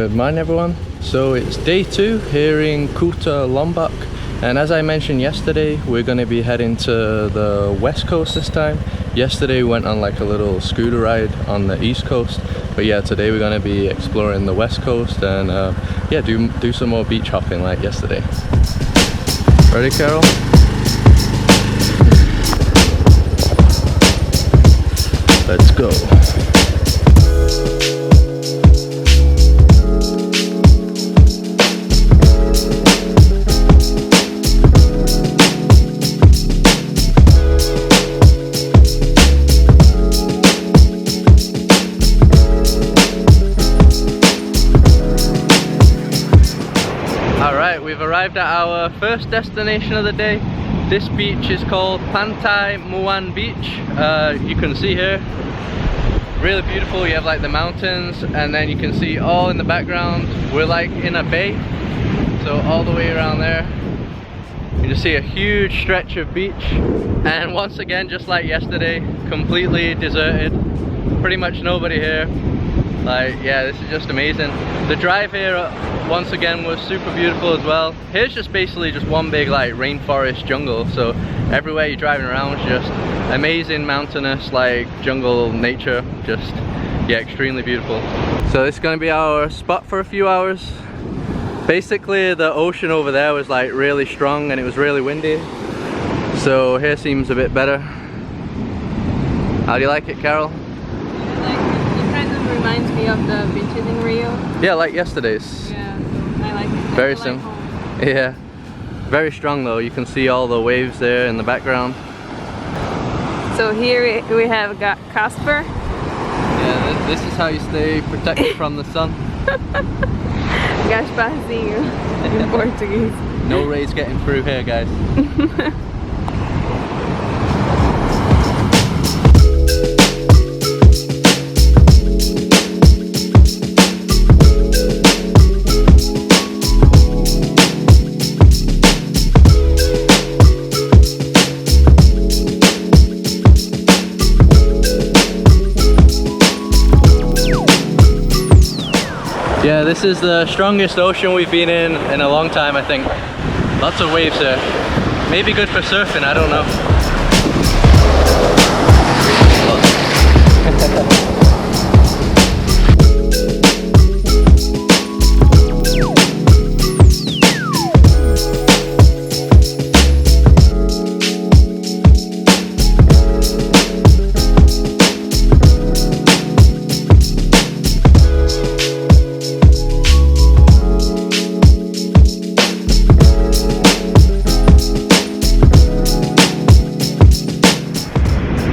Good morning everyone. So it's day 2 here in Kuta, Lombok, and as I mentioned yesterday, we're going to be heading to the west coast this time. Yesterday we went on like a little scooter ride on the east coast, but yeah, today we're going to be exploring the west coast and yeah, do some more beach hopping like yesterday. Ready, Carol? Let's go. Alright, we've arrived at our first destination of the day. This beach is called Punt Beach. You can see here, really beautiful. You have like the mountains, and then you can see all in the background, we're like in a bay, so all the way around there you just see a huge stretch of beach. And once again, just like yesterday, completely deserted, pretty much nobody here. Like, yeah, this is just amazing. The drive here once again was super beautiful as well. Here's just basically just one big like rainforest jungle, so everywhere you're driving around is just amazing mountainous like jungle nature. Just, yeah, extremely beautiful. So this is going to be our spot for a few hours. Basically the ocean over there was like really strong and it was really windy, so here seems a bit better. How do you like it, Carol? Reminds me of the beaches in Rio. Yeah, like yesterday's. Yeah, I like it. Very similar. Yeah, very strong though. You can see all the waves there in the background. So here we have got Casper. Yeah, this is how you stay protected from the sun. Gasparzinho in Portuguese. No rays getting through here, guys. Yeah, this is the strongest ocean we've been in a long time, I think. Lots of waves here. Maybe good for surfing, I don't know.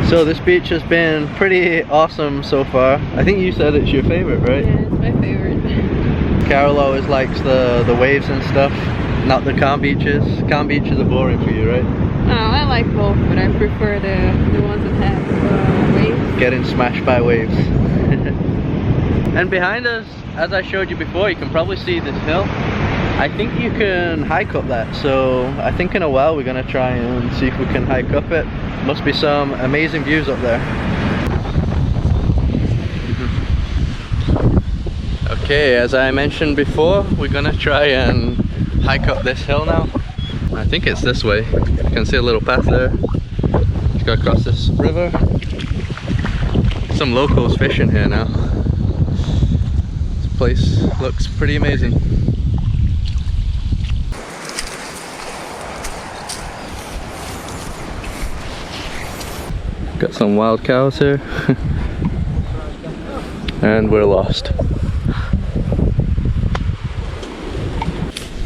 So this beach has been pretty awesome so far. I think you said it's your favorite, right? Yeah, it's my favorite. Carol always likes the waves and stuff, not the calm beaches. Calm beaches are boring for you, right? Oh, I like both, but I prefer the ones that have waves. Getting smashed by waves. And behind us, as I showed you before, you can probably see this hill. I think you can hike up that, so I think in a while we're going to try and see if we can hike up it. Must be some amazing views up there. Okay, as I mentioned before, we're going to try and hike up this hill now. I think it's this way. You can see a little path there. Let's go across this river. Some locals fishing here now. This place looks pretty amazing. Got some wild cows here. And we're lost.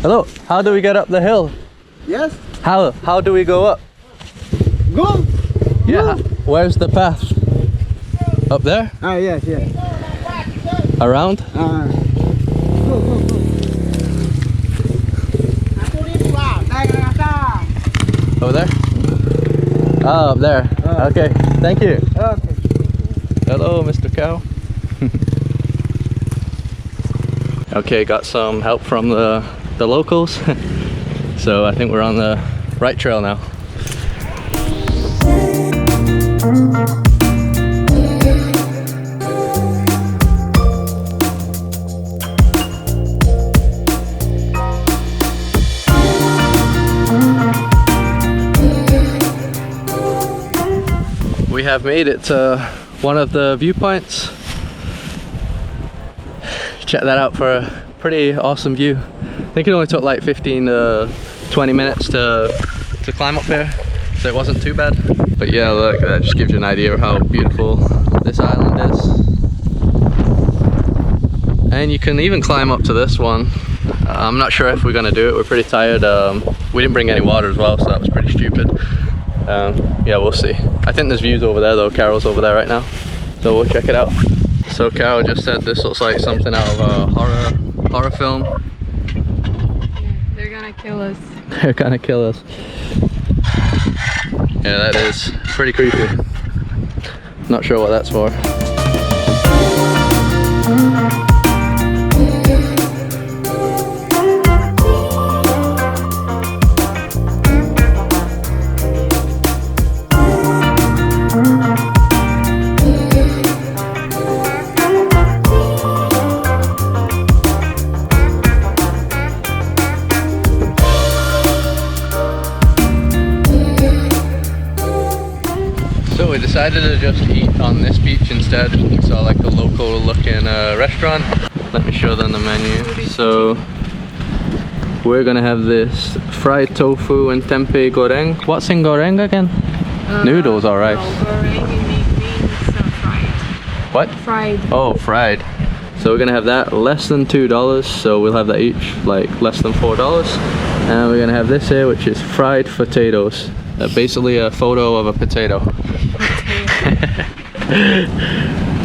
Hello, how do we get up the hill? Yes. How do we go up? Go. Yeah. Where's the path? Up there? Ah, yes, yes. Around? Go, go, go. Over there? Oh, up there. Okay, thank you. Okay. Hello, Mr. Cow. Okay, got some help from the locals. So I think we're on the right trail now. have made it to one of the viewpoints. Check that out for a pretty awesome view. I think it only took like 15 to 20 minutes to climb up here, so it wasn't too bad. But yeah, look, that just gives you an idea of how beautiful this island is. And you can even climb up to this one. I'm not sure if we're gonna do it. We're pretty tired. We didn't bring any water as well, so that was pretty stupid. Yeah, we'll see. I think there's views over there though. Carol's over there right now, so we'll check it out. So Carol just said this looks like something out of a horror film. They're gonna kill us. They're gonna kill us. Yeah, that is pretty creepy. Not sure what that's for. So we decided to just eat on this beach instead. We saw like a local looking restaurant. Let me show them the menu. So we're gonna have this fried tofu and tempeh goreng. What's in goreng again? Noodles or rice? No, goreng means fried. What? Fried. Oh, fried. So we're gonna have that, less than $2. So we'll have that each, like less than $4. And we're gonna have this here, which is fried potatoes. Basically a photo of a potato.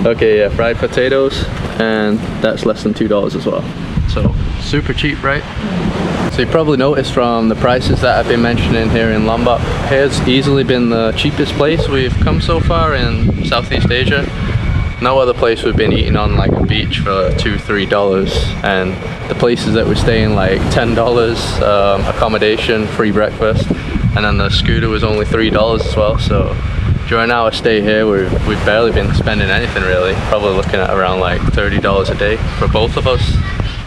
Okay, yeah, fried potatoes, and that's less than $2 as well. So super cheap, right? So you probably noticed from the prices that I've been mentioning here in Lombok, here's easily been the cheapest place we've come so far in Southeast Asia. No other place we've been eating on like a beach for $2-3, and the places that we're staying like $10 accommodation, free breakfast, and then the scooter was only $3 as well. So during our stay here, we've barely been spending anything really. Probably looking at around like $30 a day for both of us.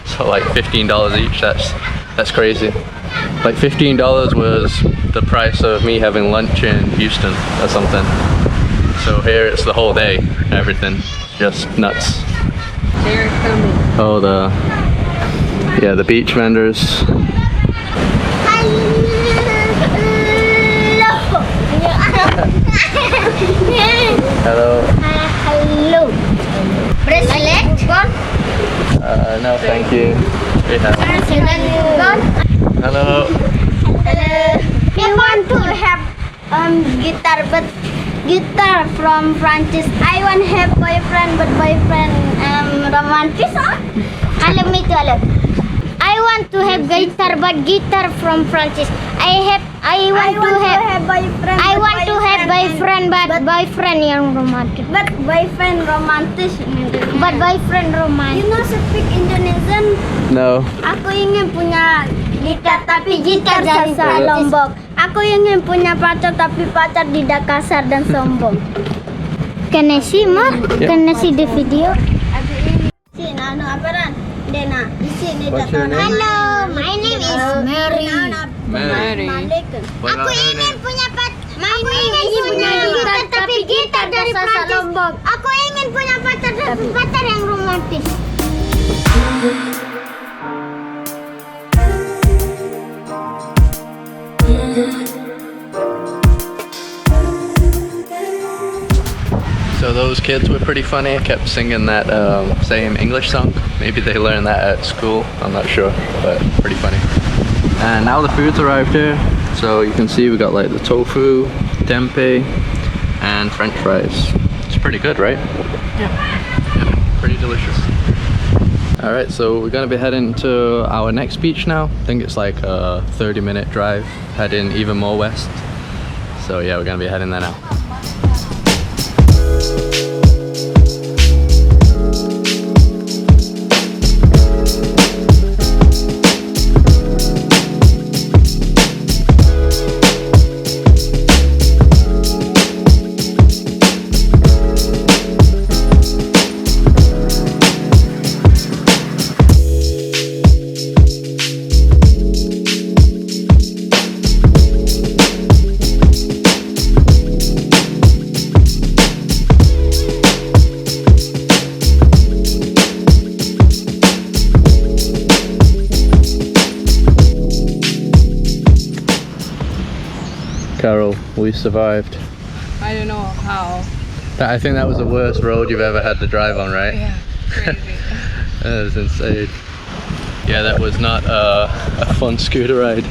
So like $15 each. That's crazy. Like $15 was the price of me having lunch in Houston or something. So here it's the whole day. Everything just nuts. They're coming. Oh, the beach vendors. Hello. Hello. Bracelet gone? No, thank you. We have. Gone? Hello. I want to have guitar, but guitar from Francis. I want to have boyfriend, but boyfriend romantic. Hello, me too. I want to have guitar, but guitar from Francis. I want to have boyfriend. I want to have boyfriend, but boyfriend yang romantic. But boyfriend romantis. But boyfriend romantis. You know speak Indonesian? No. Aku ingin punya gitar, tapi gitar dasar Lombok. Aku ingin punya pacar, tapi pacar tidak kasar dan sombong. Can I see more? Yep. Can I see the video? Si Nano Aparan. Dena, di sini datang. Hello, my name is Mary. Mary. Aku ingin punya aku ingin punya gitar, tapi gitar dari Prancis. Aku ingin punya pacar, tapi pacar yang romantis. So those kids were pretty funny. I kept singing that same English song. Maybe they learned that at school. I'm not sure, but pretty funny. And now the food's arrived here. So you can see we got like the tofu, tempeh, and French fries. It's pretty good, right? Yeah, pretty delicious. All right, so we're gonna be heading to our next beach now. I think it's like a 30-minute drive, heading even more west. So yeah, we're gonna be heading there now. we survived. I don't know how. I think that was the worst road you've ever had to drive on, right? Yeah, crazy. That was insane. Yeah, that was not a fun scooter ride.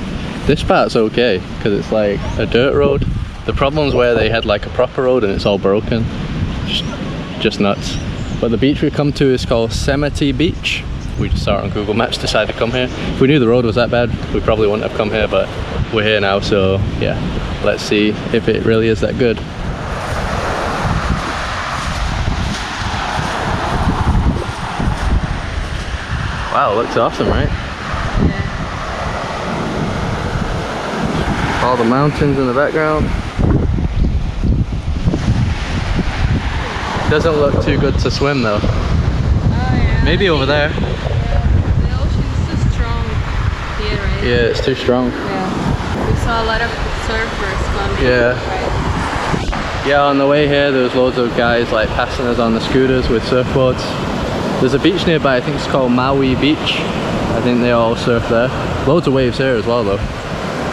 This part's okay because it's like a dirt road. The problem's where they had like a proper road and it's all broken. Just nuts. But the beach we come to is called Semeti Beach. We just saw it on Google Maps, decided to come here. If we knew the road was that bad, we probably wouldn't have come here, but we're here now, so yeah, let's see if it really is that good. Wow, it looks awesome, right? Yeah. All the mountains in the background. Doesn't look too good to swim though. Oh yeah. Maybe over there. Yeah. The ocean is too strong here, right? Yeah, it's too strong. Yeah. We saw a lot of surfers coming. Yeah. Right? Yeah, on the way here there was loads of guys like passing us on the scooters with surfboards. There's a beach nearby, I think it's called Maui Beach. I think they all surf there. Loads of waves here as well though.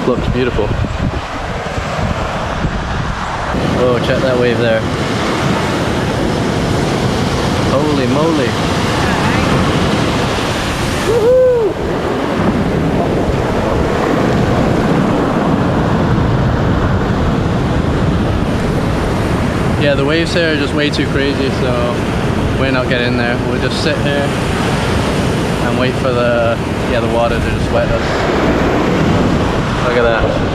Looks beautiful. Oh, check that wave there. Holy moly. Woohoo! Yeah, the waves here are just way too crazy, so we're not getting there. We'll just sit here and wait for the water to just wet us. Look at that.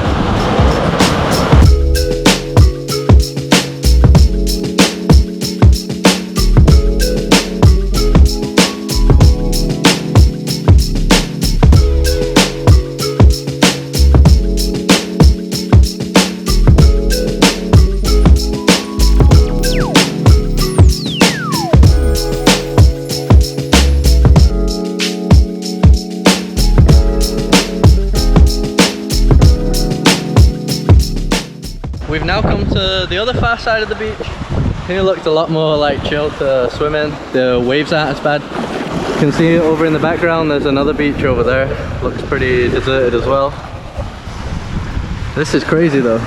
We've now come to the other far side of the beach. Here looked a lot more like chill to swim in. The waves aren't as bad. You can see over in the background there's another beach over there. Looks pretty deserted as well. This is crazy though.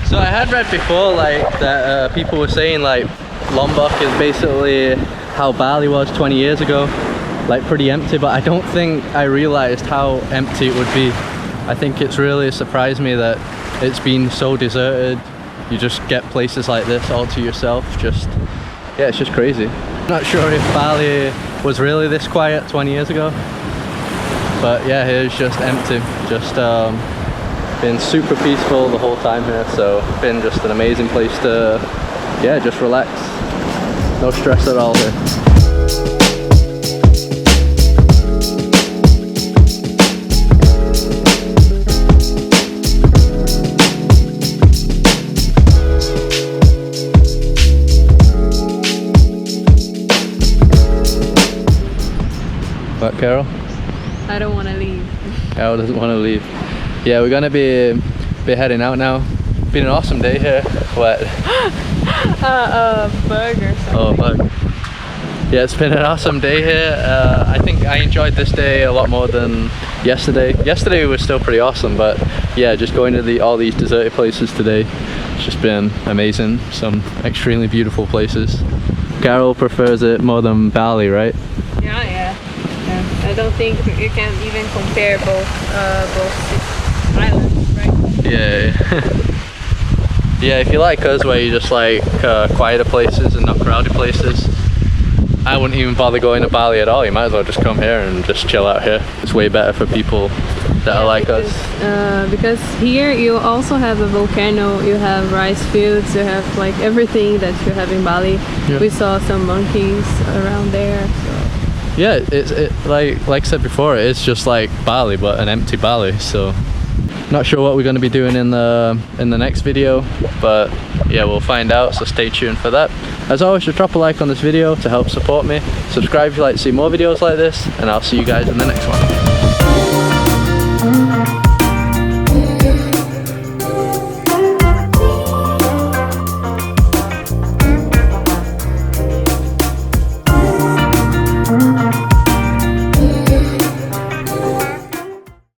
So I had read before like that people were saying like Lombok is basically how Bali was 20 years ago. Like pretty empty, but I don't think I realized how empty it would be. I think it's really surprised me that it's been so deserted. You just get places like this all to yourself. Yeah, it's just crazy. Not sure if Bali was really this quiet 20 years ago, but yeah, here's just empty. Just been super peaceful the whole time here, so been just an amazing place to, yeah, just relax. No stress at all here. What, Carol? I don't want to leave. Carol doesn't want to leave. Yeah, we're gonna be heading out now. Been an awesome day here. What? Bug or something. Oh, bug. Yeah, it's been an awesome day here. I think I enjoyed this day a lot more than yesterday. Yesterday was still pretty awesome, but yeah, just going to all these deserted places today, it's just been amazing. Some extremely beautiful places. Carol prefers it more than Bali, right? Yeah. I don't think you can even compare both islands, right? Yeah. Yeah, if you like us where you just like quieter places and not crowded places, I wouldn't even bother going to Bali at all. You might as well just come here and just chill out here. It's way better for people that are like us. Because here you also have a volcano, you have rice fields, you have like everything that you have in Bali. Yeah. We saw some monkeys around there. So. Yeah, it's like I said before, it's just like Bali, but an empty Bali. So not sure what we're going to be doing in the next video, but yeah, we'll find out, so stay tuned for that. As always, just drop a like on this video to help support me. Subscribe if you'd like to see more videos like this, and I'll see you guys in the next one.